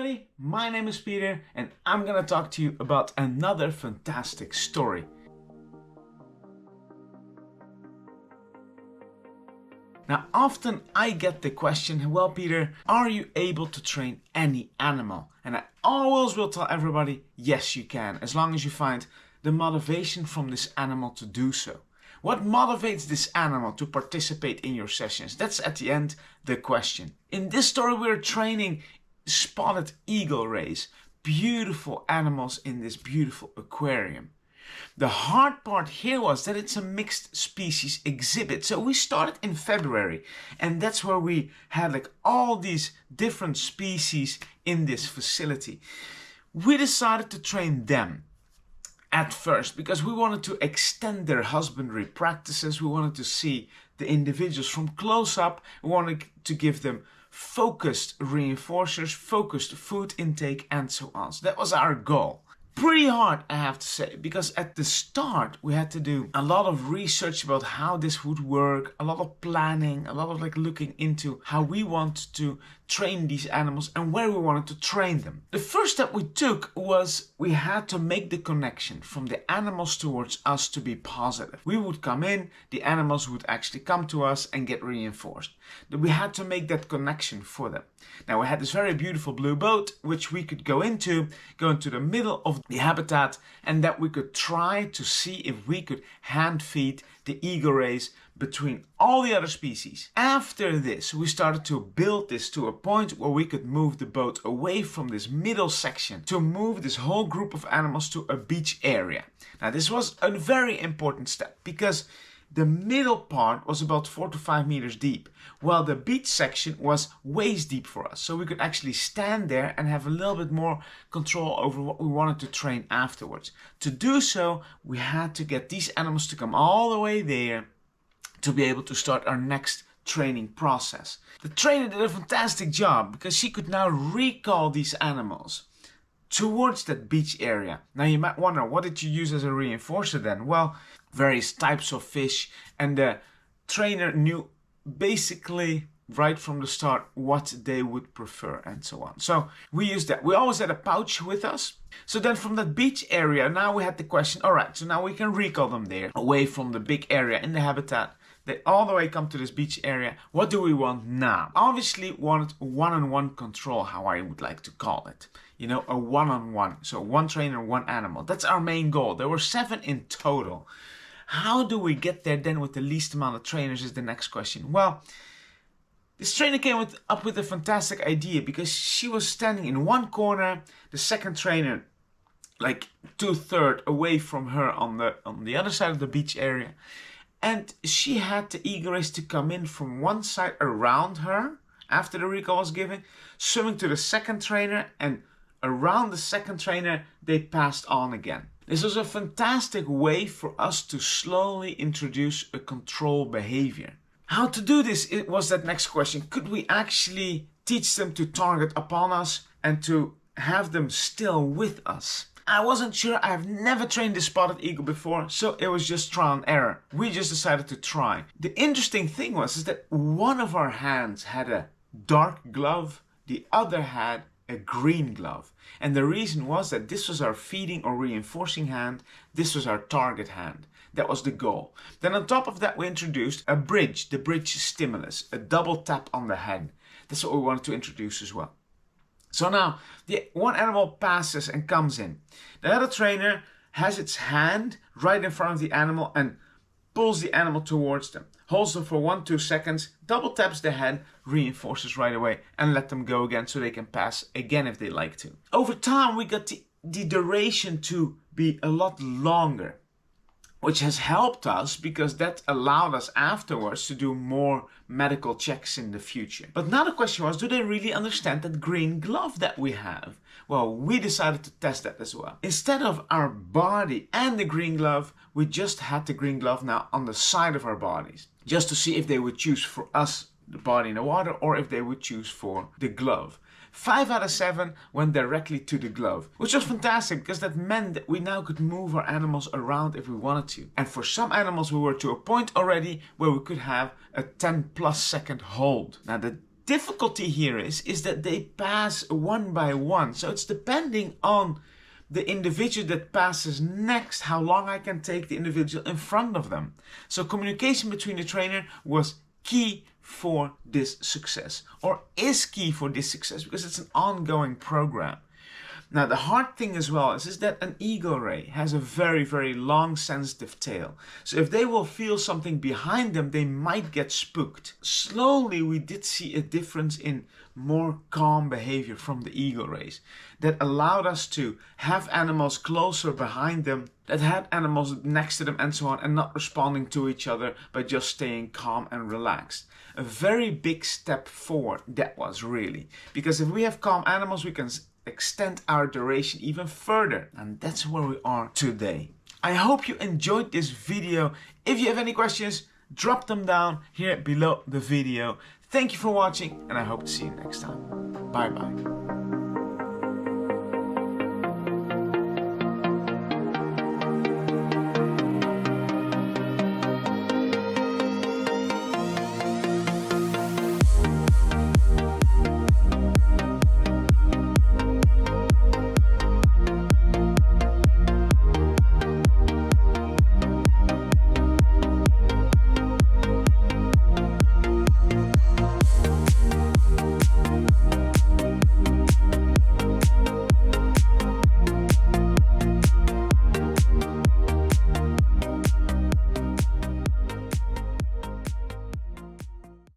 everybody, my name is Peter and I'm gonna talk to you about another fantastic story. Now often I get the question, well Peter, are you able to train any animal? And I always will tell everybody, yes you can, as long as you find the motivation from this animal to do so. What motivates this animal to participate in your sessions? That's at the end the question. In this story we're training spotted eagle rays, beautiful animals in this beautiful aquarium. The hard part here was that it's a mixed species exhibit. So we started in February and that's where we had like all these different species in this facility. We decided to train them at first because we wanted to extend their husbandry practices. We wanted to see the individuals from close up. We wanted to give them focused reinforcers, focused food intake and so on. So that was our goal. Pretty hard, I have to say, because at the start we had to do a lot of research about how this would work, a lot of planning, a lot of looking into how we want to train these animals and where we wanted to train them. The first step we took was we had to make the connection from the animals towards us to be positive. We would come in, the animals would actually come to us and get reinforced. We had to make that connection for them. Now we had this very beautiful blue boat which we could go into the middle of the habitat, and that we could try to see if we could hand feed the eagle rays between all the other species. After this we started to build this to a point where we could move the boat away from this middle section to move this whole group of animals to a beach area. Now this was a very important step because the middle part was about 4 to 5 meters deep, while the beach section was waist deep for us. So we could actually stand there and have a little bit more control over what we wanted to train afterwards. To do so, we had to get these animals to come all the way there to be able to start our next training process. The trainer did a fantastic job because she could now recall these animals towards that beach area. Now you might wonder, what did you use as a reinforcer then? Well, various types of fish, and the trainer knew basically right from the start what they would prefer and so on. So we used that. We always had a pouch with us. So then from that beach area, now we had the question, alright, so now we can recall them there, away from the big area in the habitat. They all the way come to this beach area. What do we want now? Obviously wanted one-on-one control, how I would like to call it. You know, a one-on-one. So one trainer, one animal. That's our main goal. There were 7 in total. How do we get there then with the least amount of trainers is the next question. Well, this trainer came up with a fantastic idea because she was standing in one corner, the second trainer like 2/3 away from her on the other side of the beach area. And she had the eagle rays to come in from one side around her after the recall was given, swimming to the second trainer, and around the second trainer they passed on again. This was a fantastic way for us to slowly introduce a control behavior. How to do this? It was that next question. Could we actually teach them to target upon us and to have them still with us? I wasn't sure. I have never trained this spotted eagle before, so it was just trial and error. We just decided to try. The interesting thing was that one of our hands had a dark glove, the other had a green glove. And the reason was that this was our feeding or reinforcing hand, this was our target hand. That was the goal. Then on top of that we introduced a bridge, the bridge stimulus, a double tap on the head. That's what we wanted to introduce as well. So now the one animal passes and comes in. The other trainer has its hand right in front of the animal and pulls the animal towards them. Holds them for 1-2 seconds, double taps the head, reinforces right away and let them go again so they can pass again if they like to. Over time we got the duration to be a lot longer, which has helped us because that allowed us afterwards to do more medical checks in the future. But now the question was, do they really understand that green glove that we have? Well, we decided to test that as well. Instead of our body and the green glove, we just had the green glove now on the side of our bodies, just to see if they would choose for us the body in the water or if they would choose for the glove. 5 out of 7 went directly to the glove, which was fantastic because that meant that we now could move our animals around if we wanted to. And for some animals we were to a point already where we could have a 10+ second hold. Now the difficulty here is that they pass one by one. So it's depending on the individual that passes next, how long I can take the individual in front of them. So communication between the trainer was key for this success, or is key for this success, because it's an ongoing program. Now the hard thing as well is that an eagle ray has a very, very long sensitive tail. So if they will feel something behind them, they might get spooked. Slowly we did see a difference in more calm behavior from the eagle rays that allowed us to have animals closer behind them, that had animals next to them and so on, and not responding to each other, but just staying calm and relaxed. A very big step forward that was, really, because if we have calm animals we can extend our duration even further, and that's where we are today. I hope you enjoyed this video. If you have any questions, drop them down here below the video. Thank you for watching, and I hope to see you next time. Bye bye.